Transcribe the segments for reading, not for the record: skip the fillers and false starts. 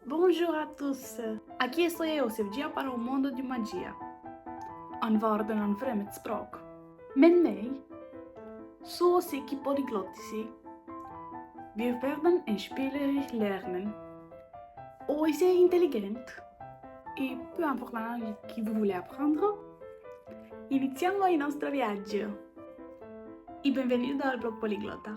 Bonjour à tous! Aqui estou eu, seu guia para o mundo de magia. Een woord en een vreemd språk. Met mij, zoals ik polyglotische. Wir werden ein spielerisch lernen. Ou c'est intelligent. Et peu importe la langue que vous voulez apprendre, iniziamo il nostro viaggio. Et bienvenue dans le blog Polyglotta.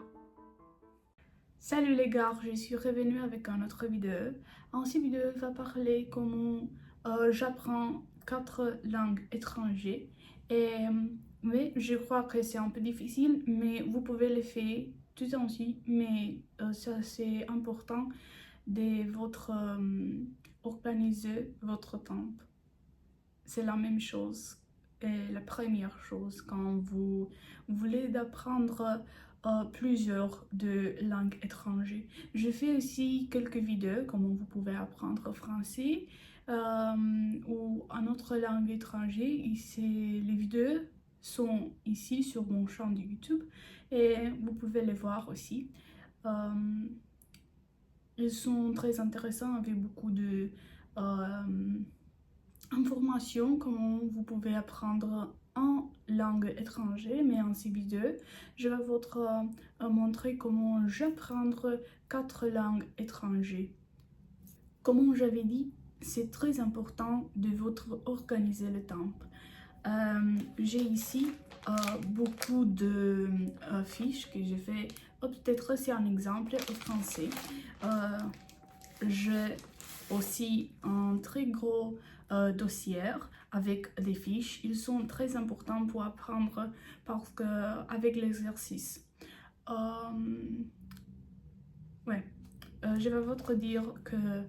Salut les gars, je suis revenue avec une autre vidéo. En cette vidéo, va parler comment j'apprends 4 langues étrangères. Mais je crois que c'est un peu difficile, mais vous pouvez le faire tout ainsi. Mais ça c'est important de organiser votre temps. C'est la même chose. Et la première chose quand vous voulez apprendre plusieurs de langues étrangères. Je fais aussi quelques vidéos comment vous pouvez apprendre français ou une autre langue étrangère. Les vidéos sont ici sur mon chaîne de YouTube et vous pouvez les voir aussi. Ils sont très intéressants avec beaucoup de informations, comment vous pouvez apprendre en langue étrangère, mais en ces vidéos, je vais vous montrer comment j'apprendre 4 langues étrangères. Comme j'avais dit, c'est très important de votre organiser le temps. J'ai ici beaucoup de fiches que j'ai fait. Peut-être c'est un exemple au français. J'ai aussi un très gros dossier avec des fiches. Ils sont très importants pour apprendre parce que avec l'exercice. Je vais vous dire que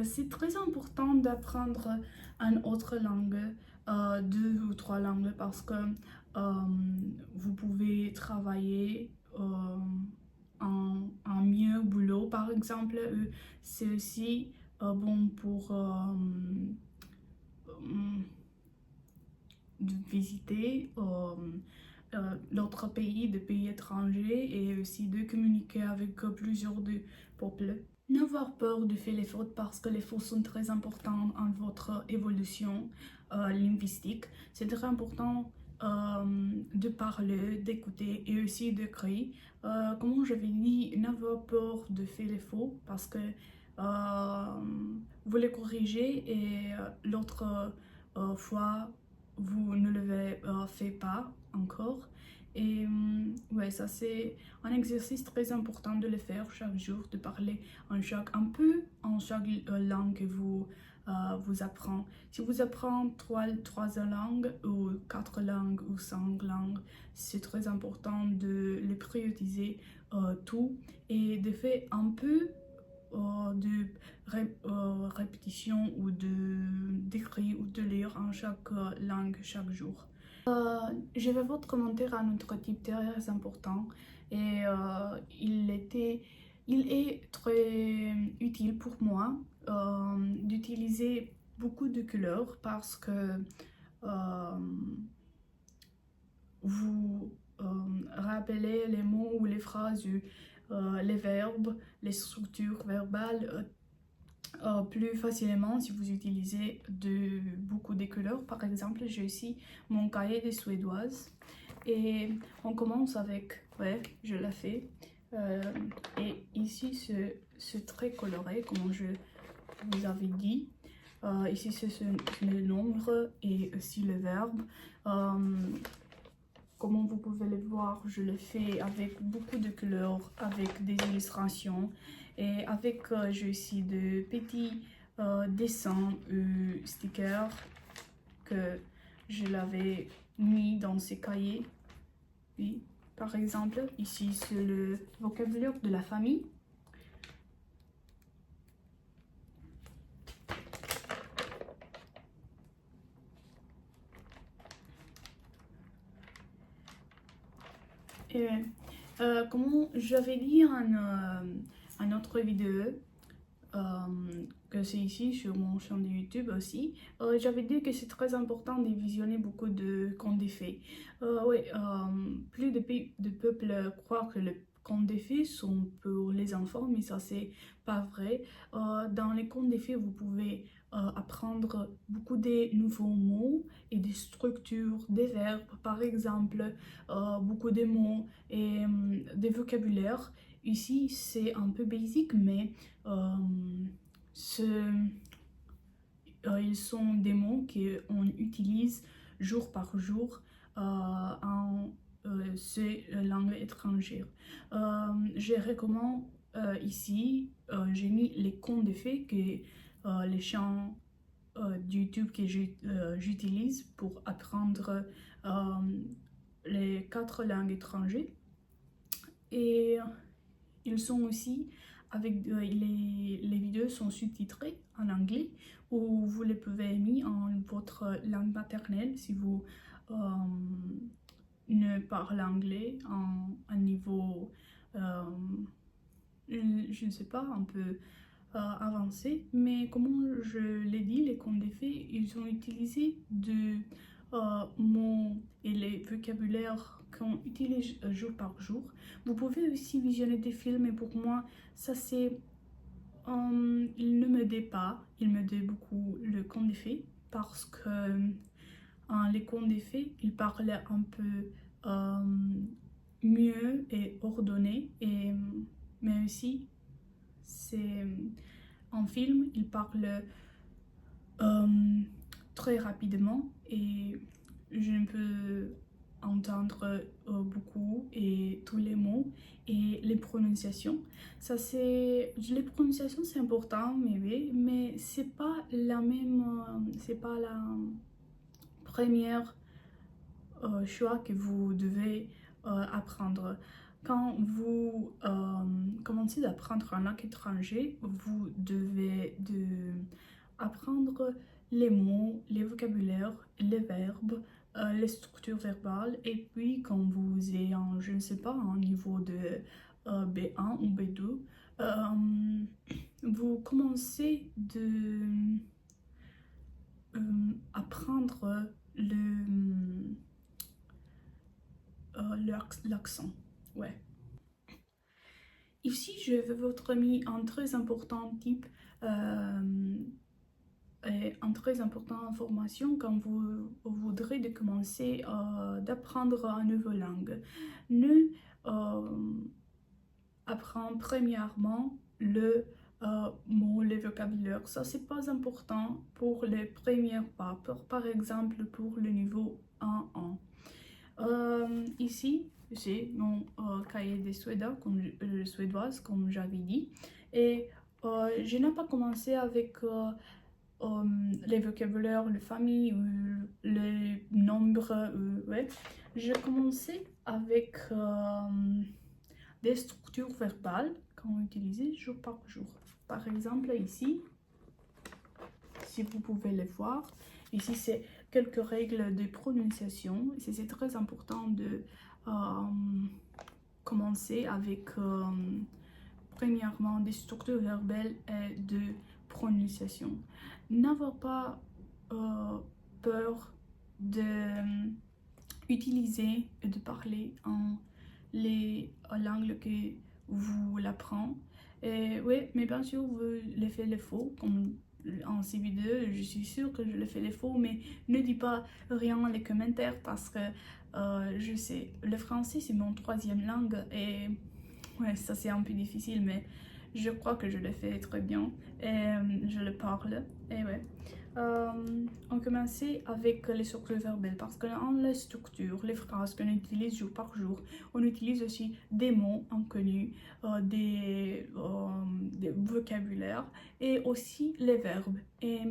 c'est très important d'apprendre une autre langue, 2 ou 3 langues, parce que vous pouvez travailler un mieux boulot. Par exemple, c'est aussi bon pour de visiter l'autre pays, des pays étrangers, et aussi de communiquer avec plusieurs de peuples. N'avoir peur de faire les fautes parce que les fautes sont très importantes en votre évolution linguistique. C'est très important de parler, d'écouter et aussi d'écrire. Comme j'avais dit, n'avoir peur de faire les fautes parce que vous les corrigez et l'autre fois vous ne le faites pas encore. Et ouais, ça c'est un exercice très important de le faire chaque jour, de parler un peu en chaque langue que vous apprenez. Si vous apprenez 3 langues ou 4 langues ou 5 langues, c'est très important de les prioriser tout et de faire un peu de répétition ou d'écrire ou de lire en chaque langue chaque jour. Je vais vous commenter un autre type très important et il est très utile pour moi d'utiliser beaucoup de couleurs parce que vous rappelez les mots ou les phrases, les verbes, les structures verbales plus facilement si vous utilisez beaucoup de couleurs. Par exemple, j'ai ici mon cahier de suédoise et on commence avec, ouais, je l'ai fait. Et ici, c'est très coloré, comme je vous avais dit. Ici, c'est le nombre et aussi le verbe. Comme vous pouvez le voir, je le fais avec beaucoup de couleurs, avec des illustrations et avec j'ai aussi de petits dessins stickers que je l'avais mis dans ces cahiers. Oui. Par exemple, ici c'est le vocabulaire de la famille. Et comme j'avais dit en autre vidéo, que c'est ici sur mon chaîne de YouTube aussi, j'avais dit que c'est très important de visionner beaucoup de contes de fées. Oui, plus de peuples croient que le contes de fées sont pour les enfants, mais ça c'est pas vrai. Dans les contes de fées, vous pouvez apprendre beaucoup de nouveaux mots et des structures, des verbes, par exemple, beaucoup de mots et des vocabulaires. Ici, c'est un peu basique, mais ils sont des mots qu'on utilise jour par jour en ces langues étrangères. Je recommande ici, j'ai mis les contes de fées, les chants YouTube que j'utilise pour apprendre les 4 langues étrangères. Et ils sont aussi les vidéos sont sous-titrées en anglais ou vous les pouvez mettre en votre langue maternelle si vous ne parlez anglais en un niveau, je ne sais pas, un peu avancé. Mais comme je l'ai dit, les contes de fées, ils ont utilisé de mots et les vocabulaires qu'on utilise jour par jour. Vous pouvez aussi visionner des films et pour moi, ça c'est... il ne me dit pas, il me dit beaucoup le conte des fées parce que les contes des fées, ils parlaient un peu mieux et ordonné, mais aussi c'est en film, il parle très rapidement et je ne peux entendre beaucoup et tous les mots et les prononciations. Ça c'est les prononciations c'est important mais oui, mais c'est pas la même c'est pas la première choix que vous devez apprendre. Quand vous commencez d'apprendre un langue étranger, vous devez apprendre les mots, les vocabulaires, les verbes, les structures verbales. Et puis quand vous êtes en, je ne sais pas, en niveau de B1 ou B2, vous commencez de apprendre l'accent. Ouais. Ici, je vais vous mis un très important type et une très importante information quand vous voudrez de commencer d'apprendre une nouvelle langue. Ne apprendre premièrement le mot, le vocabulaire. Ça, c'est pas important pour les premières pas. Par exemple, pour le niveau 1-1. Ici, j'ai mon cahier de suédoise, comme j'avais dit. Et je n'ai pas commencé avec les vocabulaires, les familles, les nombres. Ouais. J'ai commencé avec des structures verbales qu'on utilisait jour par jour. Par exemple, ici, si vous pouvez les voir, ici c'est quelques règles de prononciation. C'est très important de commencer avec premièrement des structures verbales et de prononciation. N'avoir pas peur de utiliser et de parler en les langues que vous l'apprenez. Oui, mais bien sûr, vous les faites les faux, comme en ces vidéos, je suis sûre que je le fais les faux, mais ne dis pas rien dans les commentaires parce que je sais, le français c'est mon 3e langue et ouais, ça c'est un peu difficile, mais je crois que je le fais très bien et je le parle. Et ouais. On commençait avec les structures verbales parce que dans les structures, les phrases qu'on utilise jour par jour, on utilise aussi des mots inconnus, des vocabulaires et aussi les verbes. Et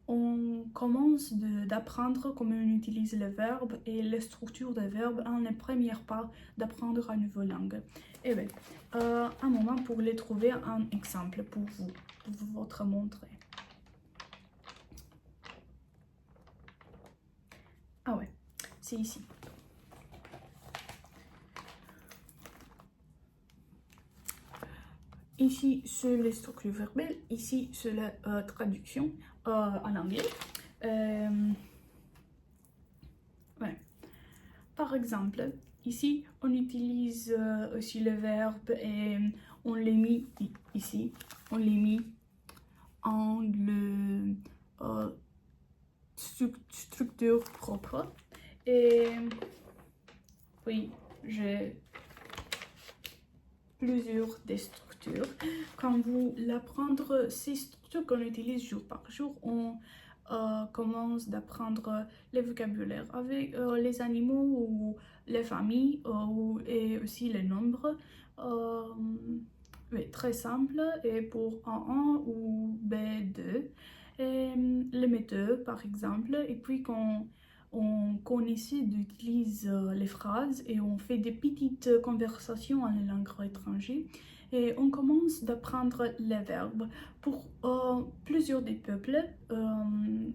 on commence d'apprendre comment on utilise les verbes et les structures des verbes en les premiers pas d'apprendre une nouvelle langue. Et bien, un moment pour les trouver un exemple pour votre montrer. Ah ouais, c'est ici. Ici, c'est les structures verbales. Ici, c'est la traduction en anglais. Ouais. Par exemple, ici, on utilise aussi le verbe et on les mis ici. On les mis en le structure propre. Et oui, j'ai plusieurs des structures. Quand vous l'apprendre, ces structures qu'on utilise jour par jour, on commence d'apprendre les vocabulaires avec les animaux ou les familles et aussi les nombres. Oui, très simple. Et pour A1 ou B2, et les méthodes par exemple. Et puis quand on connaissait d'utiliser les phrases et on fait des petites conversations en langue étrangère. Et on commence d'apprendre les verbes. Pour plusieurs des peuples,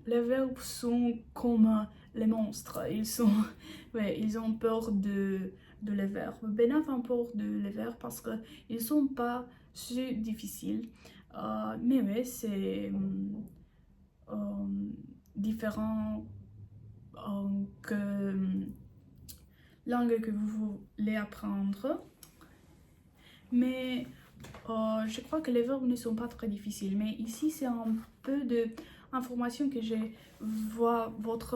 les verbes sont comme les monstres. Ouais, ils ont peur de les verbes. Benaf a peur de les verbes parce qu'ils ne sont pas si difficiles. Mais ouais, c'est différent que langue que vous voulez apprendre. Mais je crois que les verbes ne sont pas très difficiles. Mais ici, c'est un peu d'informations que je vais vous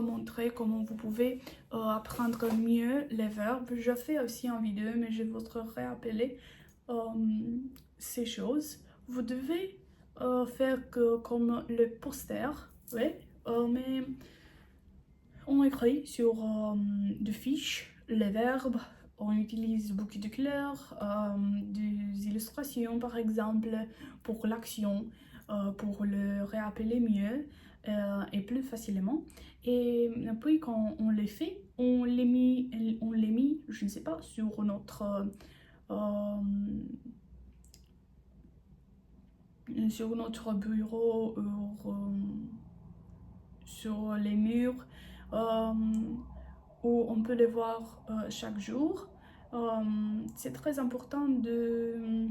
montrer comment vous pouvez apprendre mieux les verbes. Je fais aussi en vidéo, mais je voudrais rappeler ces choses. Vous devez faire comme le poster, ouais, mais on écrit sur des fiches les verbes. On utilise beaucoup de couleurs, des illustrations par exemple pour l'action, pour le rappeler mieux et plus facilement. Et puis quand on les fait, on les met, je ne sais pas, sur notre bureau ou sur les murs. Où on peut les voir chaque jour. C'est très important de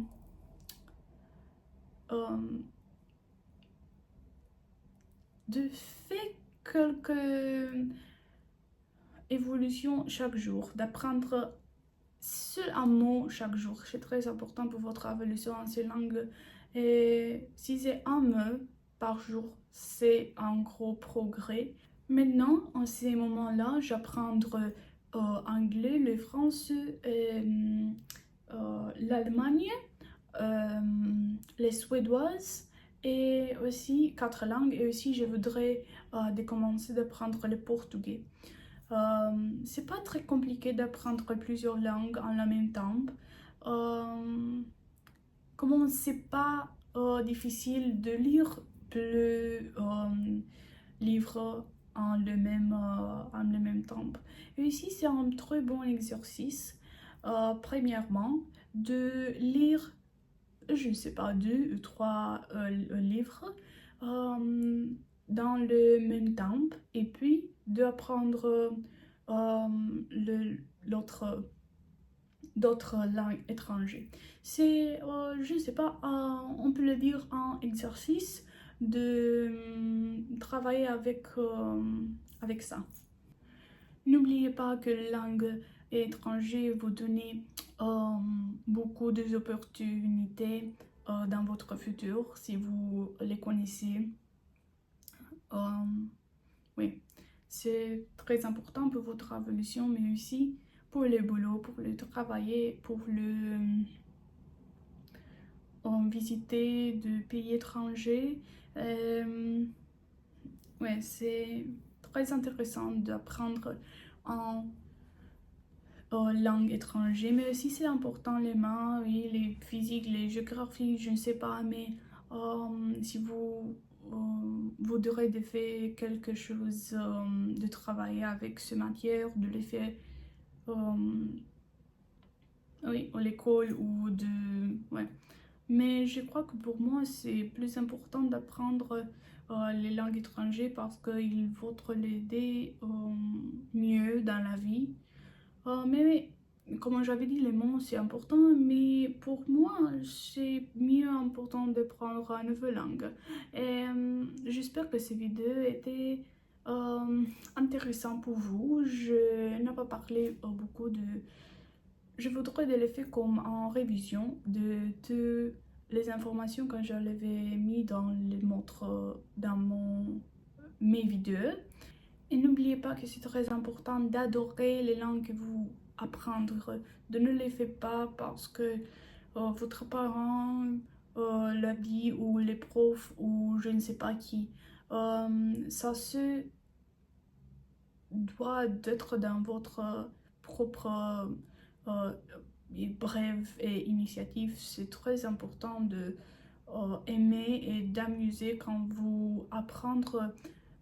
faire quelques évolutions chaque jour, d'apprendre seul un mot chaque jour. C'est très important pour votre évolution en ces langues. Et si c'est un mot par jour, c'est un gros progrès. Maintenant, en ces moments-là, j'apprends anglais, le français, l'Allemagne, les suédoises et aussi 4 langues. Et aussi, je voudrais commencer d'apprendre le portugais. C'est pas très compliqué d'apprendre plusieurs langues en même temps. Comment c'est pas difficile de lire plus livres en le même temps. Et ici, c'est un très bon exercice. Premièrement, de lire, je ne sais pas, 2 ou 3 livres dans le même temps. Et puis, d'apprendre d'autres langues étrangères. C'est, je ne sais pas, on peut le dire un exercice de travailler avec ça. N'oubliez pas que la langue étrangère vous donne beaucoup d'opportunités dans votre futur si vous les connaissez. Oui, c'est très important pour votre évolution, mais aussi pour le boulot, pour le travailler, pour le visiter de pays étrangers. Ouais, c'est très intéressant d'apprendre en langue étrangère, mais aussi c'est important les maths, oui, les physiques, les géographies, je ne sais pas, mais si vous devrez de faire quelque chose, de travailler avec ce matière, de les faire oui, à l'école ou de... Ouais. Mais je crois que pour moi, c'est plus important d'apprendre les langues étrangères parce qu'ils vont l'aider mieux dans la vie. Mais comme j'avais dit, les mots c'est important, mais pour moi, c'est mieux important de prendre une nouvelle langue. Et j'espère que cette vidéo était intéressante pour vous. Je n'ai pas parlé beaucoup de je voudrais de les faire comme en révision de toutes les informations que je l'avais mis dans mes vidéos. Et n'oubliez pas que c'est très important d'adorer les langues que vous apprendre. De ne les faire pas parce que votre parent l'a dit ou les profs ou je ne sais pas qui. Ça se doit d'être dans votre propre euh, brève et initiative. C'est très important de aimer et d'amuser quand vous apprendre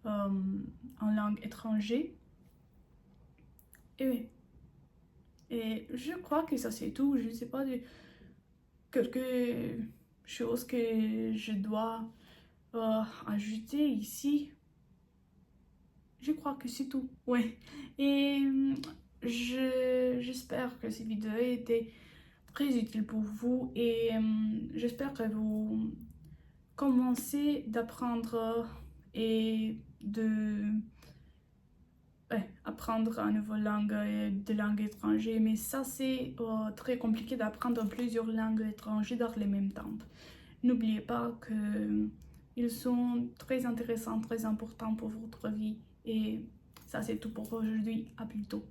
en langue étrangère. Et oui. Et je crois que ça c'est tout. Je ne sais pas de quelque chose que je dois ajouter ici. Je crois que c'est tout. Ouais. Et j'espère que cette vidéo était très utile pour vous et j'espère que vous commencez d'apprendre et de apprendre une nouvelle langue, de langue étrangère. Mais ça, c'est très compliqué d'apprendre plusieurs langues étrangères dans le même temps. N'oubliez pas qu'ils sont très intéressants, très importants pour votre vie. Et ça, c'est tout pour aujourd'hui. À plus tôt.